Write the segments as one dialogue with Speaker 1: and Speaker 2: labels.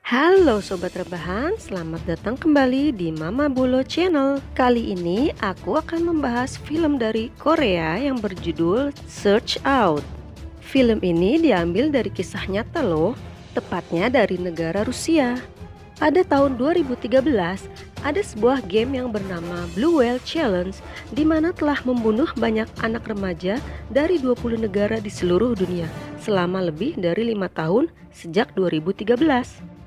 Speaker 1: Halo Sobat Rebahan, selamat datang kembali di Mama Bolo Channel. Kali ini aku akan membahas film dari Korea yang berjudul Search Out. Film ini diambil dari kisah nyata loh, tepatnya dari negara Rusia. Pada tahun 2013, ada sebuah game yang bernama Blue Whale Challenge di mana telah membunuh banyak anak remaja dari 20 negara di seluruh dunia selama lebih dari 5 tahun sejak 2013.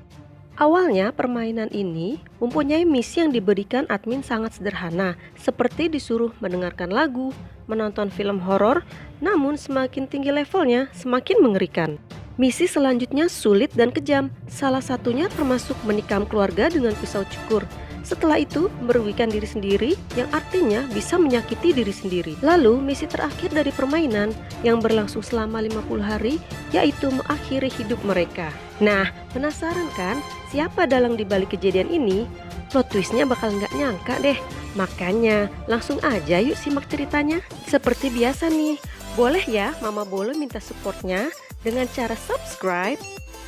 Speaker 1: Awalnya permainan ini mempunyai misi yang diberikan admin sangat sederhana, seperti disuruh mendengarkan lagu, menonton film horor, namun semakin tinggi levelnya semakin mengerikan. Misi selanjutnya sulit dan kejam, salah satunya termasuk menikam keluarga dengan pisau cukur. Setelah itu merugikan diri sendiri yang artinya bisa menyakiti diri sendiri. Lalu misi terakhir dari permainan yang berlangsung selama 50 hari yaitu mengakhiri hidup mereka. Nah, penasaran kan siapa dalang dibalik kejadian ini? Plot twistnya bakal nggak nyangka deh. Makanya langsung aja yuk simak ceritanya. Seperti biasa nih, boleh ya Mama Bolo minta supportnya dengan cara subscribe,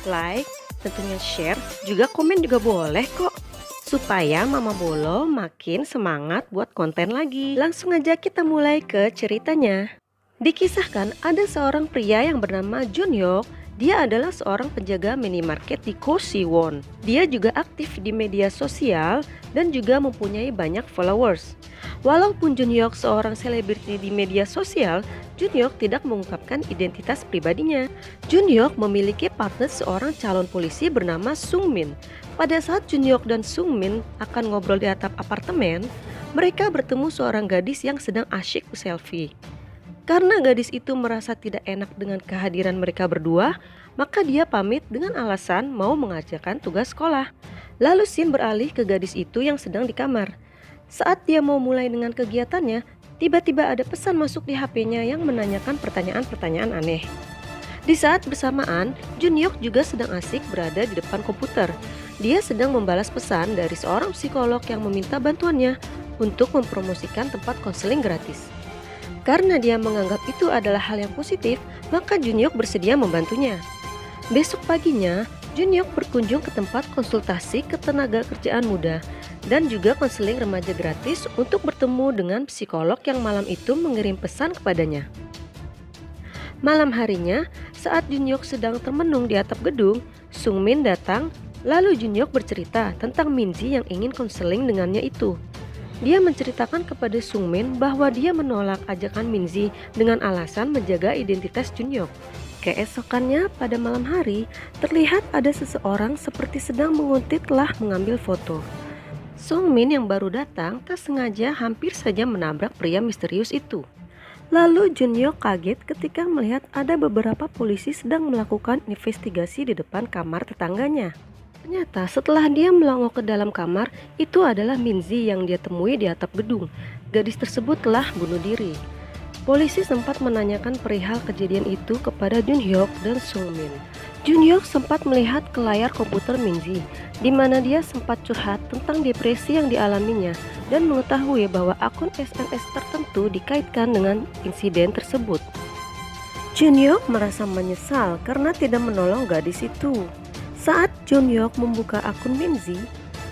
Speaker 1: like, tentunya share, juga komen juga boleh kok. Supaya Mama Bolo makin semangat buat konten lagi. Langsung aja kita mulai ke ceritanya. Dikisahkan ada seorang pria yang bernama Junhyuk. Dia adalah seorang penjaga minimarket di Kosiwon. Dia juga aktif di media sosial dan juga mempunyai banyak followers. Walaupun Junhyuk seorang selebriti di media sosial, Junhyuk tidak mengungkapkan identitas pribadinya. Junhyuk memiliki partner seorang calon polisi bernama Sungmin. Pada saat Junhyuk dan Sungmin akan ngobrol di atap apartemen, mereka bertemu seorang gadis yang sedang asyik selfie. Karena gadis itu merasa tidak enak dengan kehadiran mereka berdua, maka dia pamit dengan alasan mau mengerjakan tugas sekolah. Lalu Shin beralih ke gadis itu yang sedang di kamar. Saat dia mau mulai dengan kegiatannya, tiba-tiba ada pesan masuk di HP-nya yang menanyakan pertanyaan-pertanyaan aneh. Di saat bersamaan, Junhyuk juga sedang asik berada di depan komputer. Dia sedang membalas pesan dari seorang psikolog yang meminta bantuannya untuk mempromosikan tempat konseling gratis. Karena dia menganggap itu adalah hal yang positif, maka Junhyuk bersedia membantunya. Besok paginya, Junhyuk berkunjung ke tempat konsultasi ketenaga kerjaan muda dan juga konseling remaja gratis untuk bertemu dengan psikolog yang malam itu mengirim pesan kepadanya. Malam harinya, saat Junhyuk sedang termenung di atap gedung, Sungmin datang. Lalu Junhyuk bercerita tentang Minji yang ingin konseling dengannya itu. Dia menceritakan kepada Sungmin bahwa dia menolak ajakan Minji dengan alasan menjaga identitas Junhyuk. Keesokannya pada malam hari, terlihat ada seseorang seperti sedang menguntit telah mengambil foto. Sungmin yang baru datang tak sengaja hampir saja menabrak pria misterius itu. Lalu Junhyuk kaget ketika melihat ada beberapa polisi sedang melakukan investigasi di depan kamar tetangganya. Ternyata setelah dia melongo ke dalam kamar, itu adalah Minji yang dia temui di atap gedung. Gadis tersebut telah bunuh diri. Polisi sempat menanyakan perihal kejadian itu kepada Junhyuk dan Sungmin. Junhyuk sempat melihat ke layar komputer Minji, di mana dia sempat curhat tentang depresi yang dialaminya dan mengetahui bahwa akun SMS tertentu dikaitkan dengan insiden tersebut. Junhyuk merasa menyesal karena tidak menolong gadis itu. Saat Junhyuk membuka akun Minji,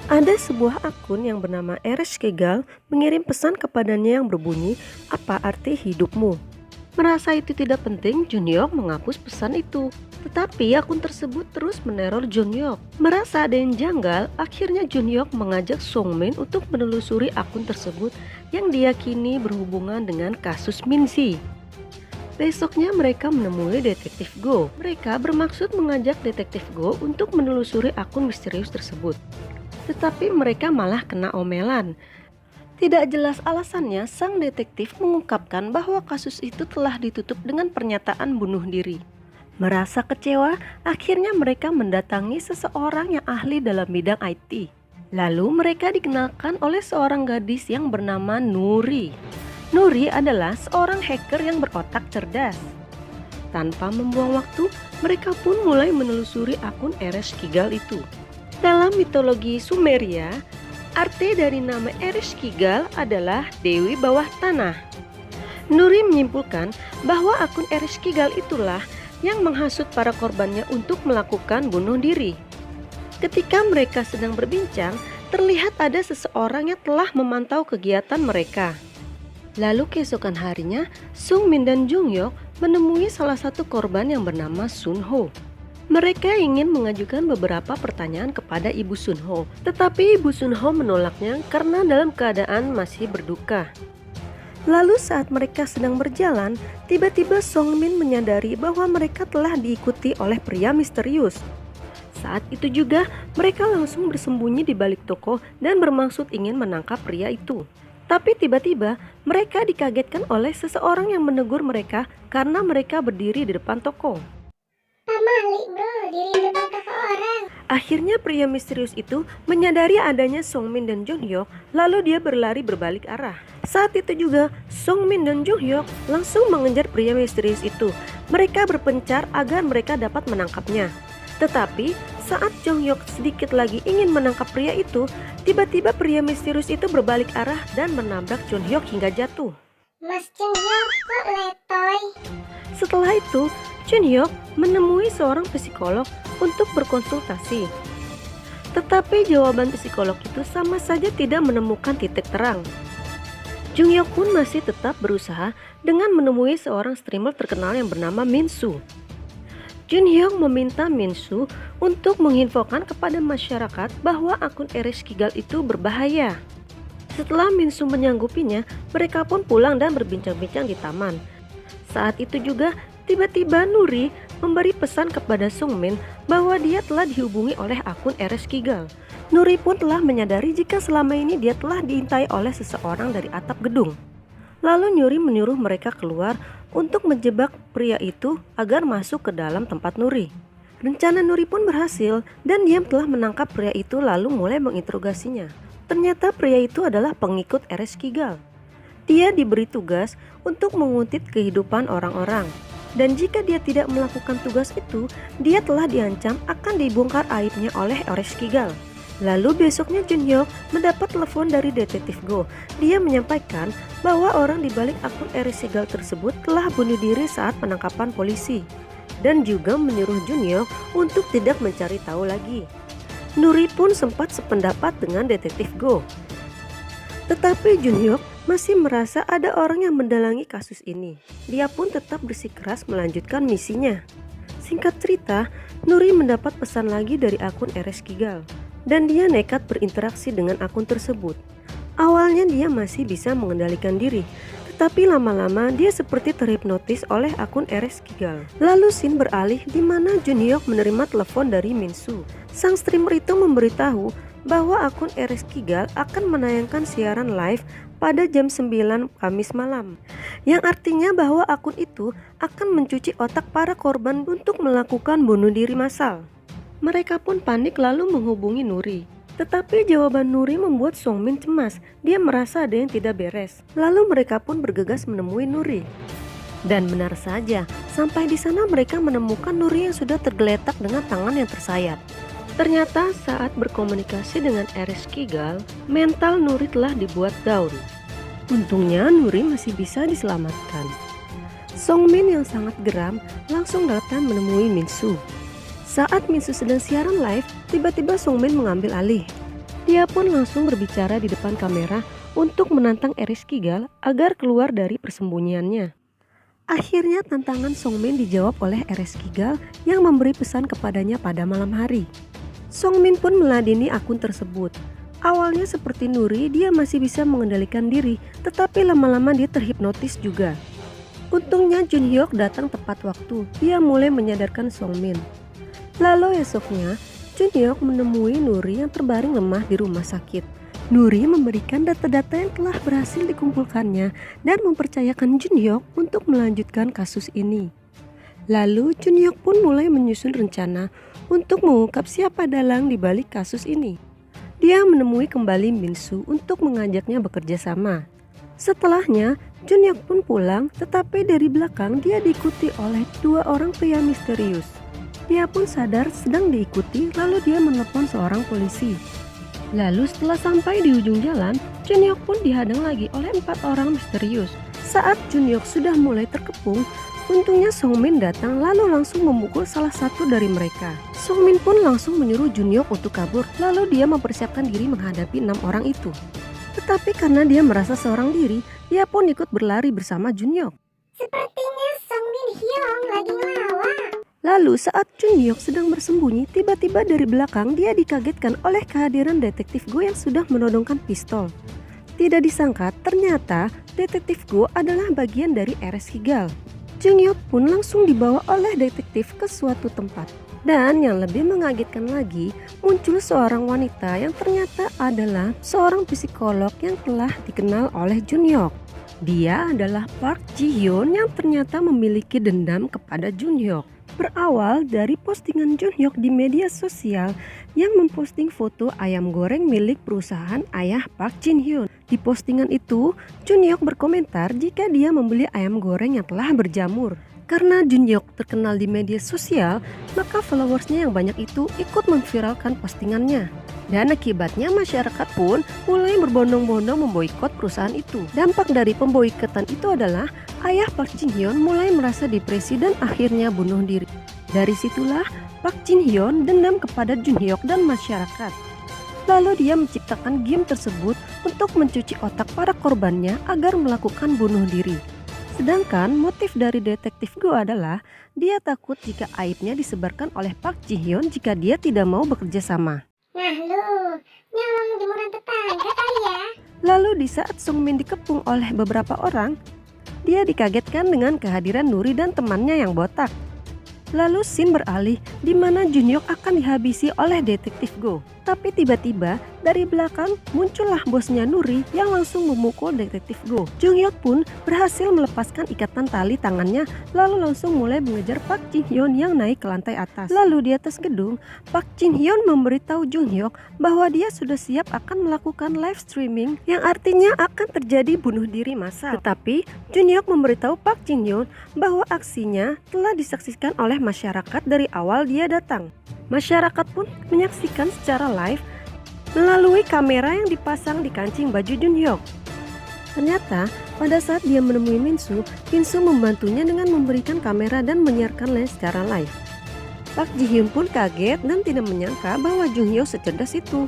Speaker 1: ada sebuah akun yang bernama Ereshkigal mengirim pesan kepadanya yang berbunyi, "Apa arti hidupmu?" Merasa itu tidak penting, Junhyuk menghapus pesan itu. Tetapi akun tersebut terus meneror Junhyuk. Merasa ada yang janggal, akhirnya Junhyuk mengajak Sungmin untuk menelusuri akun tersebut yang diyakini berhubungan dengan kasus Minji. Besoknya mereka menemui Detektif Go. Mereka bermaksud mengajak Detektif Go untuk menelusuri akun misterius tersebut. Tetapi mereka malah kena omelan. Tidak jelas alasannya, sang detektif mengungkapkan bahwa kasus itu telah ditutup dengan pernyataan bunuh diri. Merasa kecewa, akhirnya mereka mendatangi seseorang yang ahli dalam bidang IT. Lalu mereka dikenalkan oleh seorang gadis yang bernama Nuri. Nuri adalah seorang hacker yang berotak cerdas. Tanpa membuang waktu, mereka pun mulai menelusuri akun Ereshkigal itu. Dalam mitologi Sumeria, arti dari nama Ereshkigal adalah Dewi Bawah Tanah. Nuri menyimpulkan bahwa akun Ereshkigal itulah yang menghasut para korbannya untuk melakukan bunuh diri. Ketika mereka sedang berbincang, terlihat ada seseorang yang telah memantau kegiatan mereka. Lalu keesokan harinya, Sung Min dan Jung Hyuk menemui salah satu korban yang bernama Sun Ho. Mereka ingin mengajukan beberapa pertanyaan kepada Ibu Sun Ho, tetapi Ibu Sun Ho menolaknya karena dalam keadaan masih berduka. Lalu saat mereka sedang berjalan, tiba-tiba Song Min menyadari bahwa mereka telah diikuti oleh pria misterius. Saat itu juga, mereka langsung bersembunyi di balik toko dan bermaksud ingin menangkap pria itu. Tapi tiba-tiba, mereka dikagetkan oleh seseorang yang menegur mereka karena mereka berdiri di depan toko.
Speaker 2: Pamali bro, diri depan toko orang.
Speaker 1: Akhirnya pria misterius itu menyadari adanya Song Min dan Jung Hyuk, lalu dia berlari berbalik arah. Saat itu juga, Song Min dan Jung Hyuk langsung mengejar pria misterius itu. Mereka berpencar agar mereka dapat menangkapnya. Tetapi saat Jung Hyuk sedikit lagi ingin menangkap pria itu, tiba-tiba pria misterius itu berbalik arah dan menabrak Jung Hyuk hingga jatuh.
Speaker 2: Mas Jung Hyuk kok letoy?
Speaker 1: Setelah itu, Jun Hyuk menemui seorang psikolog untuk berkonsultasi. Tetapi jawaban psikolog itu sama saja tidak menemukan titik terang. Jung Hyuk pun masih tetap berusaha dengan menemui seorang streamer terkenal yang bernama Min Soo. Jun Hyuk meminta Min Soo untuk menginfokan kepada masyarakat bahwa akun Eres Kigal itu berbahaya. Setelah Min Soo menyanggupinya, mereka pun pulang dan berbincang-bincang di taman. Saat itu juga, tiba-tiba Nuri memberi pesan kepada Sung Min bahwa dia telah dihubungi oleh akun Eres Kigal. Nuri pun telah menyadari jika selama ini dia telah diintai oleh seseorang dari atap gedung. Lalu Nuri menyuruh mereka keluar untuk menjebak pria itu agar masuk ke dalam tempat Nuri. Rencana Nuri pun berhasil dan dia telah menangkap pria itu lalu mulai menginterogasinya. Ternyata pria itu adalah pengikut Eres Kigal. Dia diberi tugas untuk menguntit kehidupan orang-orang. Dan jika dia tidak melakukan tugas itu, dia telah diancam akan dibongkar aibnya oleh Eres Kigal. Lalu besoknya Jun Hyuk mendapat telepon dari detektif Go. Dia menyampaikan bahwa orang di balik akun Eres Kigal tersebut telah bunuh diri saat penangkapan polisi. Dan juga menyuruh Jun Hyuk untuk tidak mencari tahu lagi. Nuri pun sempat sependapat dengan detektif Go. Tetapi Jun Hyuk masih merasa ada orang yang mendalangi kasus ini. Dia pun tetap bersikeras melanjutkan misinya. Singkat cerita, Nuri mendapat pesan lagi dari akun Eres Kigal. Dan dia nekat berinteraksi dengan akun tersebut. Awalnya dia masih bisa mengendalikan diri, tetapi lama-lama dia seperti terhipnotis oleh akun Eres Kigal. Lalu scene beralih di mana Jun Hyuk menerima telepon dari Min Soo. Sang streamer itu memberitahu bahwa akun Eres Kigal akan menayangkan siaran live pada jam 9 Kamis malam. Yang artinya bahwa akun itu akan mencuci otak para korban untuk melakukan bunuh diri massal. Mereka pun panik lalu menghubungi Nuri. Tetapi jawaban Nuri membuat Song Min cemas. Dia merasa ada yang tidak beres. Lalu mereka pun bergegas menemui Nuri. Dan benar saja, sampai di sana mereka menemukan Nuri yang sudah tergeletak dengan tangan yang tersayat. Ternyata saat berkomunikasi dengan Eres Kigal, mental Nuri telah dibuat down. Untungnya Nuri masih bisa diselamatkan. Song Min yang sangat geram langsung datang menemui Min Soo. Saat Min Soo sedang siaran live, tiba-tiba Song Min mengambil alih. Dia pun langsung berbicara di depan kamera untuk menantang Eres Kigal agar keluar dari persembunyiannya. Akhirnya tantangan Song Min dijawab oleh Eres Kigal yang memberi pesan kepadanya pada malam hari. Song Min pun meladeni akun tersebut. Awalnya seperti Nuri, dia masih bisa mengendalikan diri, tetapi lama-lama dia terhipnotis juga. Untungnya Jun Hyuk datang tepat waktu. Dia mulai menyadarkan Song Min. Lalu esoknya, Jun Hyuk menemui Nuri yang terbaring lemah di rumah sakit. Nuri memberikan data-data yang telah berhasil dikumpulkannya dan mempercayakan Jun Hyuk untuk melanjutkan kasus ini. Lalu Jun Hyuk pun mulai menyusun rencana untuk mengungkap siapa dalang di balik kasus ini. Dia menemui kembali Min Soo untuk mengajaknya bekerja sama. Setelahnya, Jun Hyuk pun pulang, tetapi dari belakang dia diikuti oleh dua orang pria misterius. Dia pun sadar sedang diikuti, lalu dia menelepon seorang polisi. Lalu setelah sampai di ujung jalan, Jun Hyuk pun dihadang lagi oleh 4 orang misterius. Saat Jun Hyuk sudah mulai terkepung, Untungnya Songmin datang lalu langsung memukul salah satu dari mereka. Songmin pun langsung menyuruh Junhyuk untuk kabur, lalu dia mempersiapkan diri menghadapi 6 orang itu. Tetapi karena dia merasa seorang diri, dia pun ikut berlari bersama Junhyuk.
Speaker 2: Sepertinya Song Min Hyung lagi ngelawak.
Speaker 1: Lalu saat Junhyuk sedang bersembunyi, tiba-tiba dari belakang dia dikagetkan oleh kehadiran detektif Go yang sudah menodongkan pistol. Tidak disangka ternyata detektif Go adalah bagian dari RS Higal. Junhyuk pun langsung dibawa oleh detektif ke suatu tempat. Dan yang lebih mengagetkan lagi, muncul seorang wanita yang ternyata adalah seorang psikolog yang telah dikenal oleh Junhyuk. Dia adalah Park Ji Hyun yang ternyata memiliki dendam kepada Junhyuk. Berawal dari postingan Junhyuk di media sosial yang memposting foto ayam goreng milik perusahaan ayah Park Jin Hyun. Di postingan itu, Junhyuk berkomentar jika dia membeli ayam goreng yang telah berjamur. Karena Junhyuk terkenal di media sosial, maka followersnya yang banyak itu ikut memviralkan postingannya. Dan akibatnya masyarakat pun mulai berbondong-bondong memboikot perusahaan itu. Dampak dari pemboikotan itu adalah ayah Park Jin Hyun mulai merasa depresi dan akhirnya bunuh diri. Dari situlah Park Jin Hyun dendam kepada Junhyuk dan masyarakat. Lalu dia menciptakan game tersebut untuk mencuci otak para korbannya agar melakukan bunuh diri. Sedangkan motif dari detektif Go adalah dia takut jika aibnya disebarkan oleh Park Ji Hyun jika dia tidak mau bekerja sama.
Speaker 2: Nah lu, nyolong jemuran tetangga kali ya.
Speaker 1: Lalu di saat Songmin dikepung oleh beberapa orang, dia dikagetkan dengan kehadiran Nuri dan temannya yang botak. Lalu scene beralih di mana Junhyuk akan dihabisi oleh detektif Go. Tapi tiba-tiba dari belakang muncullah bosnya Nuri yang langsung memukul detektif Go. Junhyuk pun berhasil melepaskan ikatan tali tangannya lalu langsung mulai mengejar Park Jin Hyun yang naik ke lantai atas. Lalu di atas gedung, Park Jin Hyun memberitahu Junhyuk bahwa dia sudah siap akan melakukan live streaming yang artinya akan terjadi bunuh diri massal. Tetapi Junhyuk memberitahu Park Jin Hyun bahwa aksinya telah disaksikan oleh masyarakat dari awal dia datang. Masyarakat pun menyaksikan secara live melalui kamera yang dipasang di kancing baju Junhyuk. Ternyata pada saat dia menemui Minsu, Minsu membantunya dengan memberikan kamera dan menyiarkannya secara live. Park Ji Hyun pun kaget dan tidak menyangka bahwa Junhyuk secerdas itu.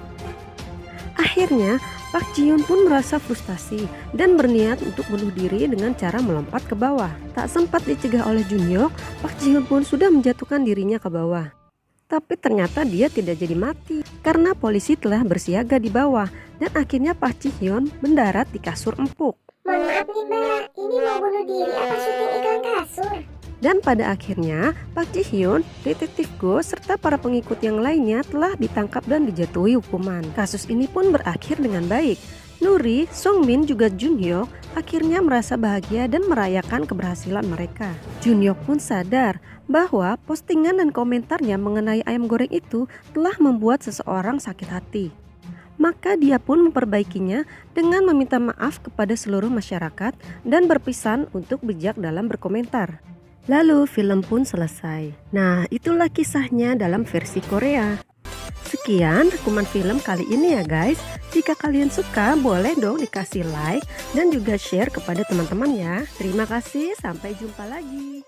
Speaker 1: Akhirnya Park Ji Hyun pun merasa frustasi dan berniat untuk bunuh diri dengan cara melompat ke bawah. Tak sempat dicegah oleh Junhyuk, Park Ji Hyun pun sudah menjatuhkan dirinya ke bawah. Tapi ternyata dia tidak jadi mati karena polisi telah bersiaga di bawah dan akhirnya Park Ji Hyun mendarat di kasur empuk.
Speaker 2: Mohon maaf nih mbak, ini mau bunuh diri apa syuting iklan kasur?
Speaker 1: Dan pada akhirnya Park Ji Hyun, detektif Go serta para pengikut yang lainnya telah ditangkap dan dijatuhi hukuman. Kasus ini pun berakhir dengan baik. Nuri, Songmin juga Junhyuk akhirnya merasa bahagia dan merayakan keberhasilan mereka. Junhyuk pun sadar bahwa postingan dan komentarnya mengenai ayam goreng itu telah membuat seseorang sakit hati. Maka dia pun memperbaikinya dengan meminta maaf kepada seluruh masyarakat dan berpesan untuk bijak dalam berkomentar. Lalu film pun selesai. Nah, itulah kisahnya dalam versi Korea. Sekian rekaman film kali ini ya guys. Jika kalian suka boleh dong dikasih like dan juga share kepada teman-teman ya. Terima kasih, sampai jumpa lagi.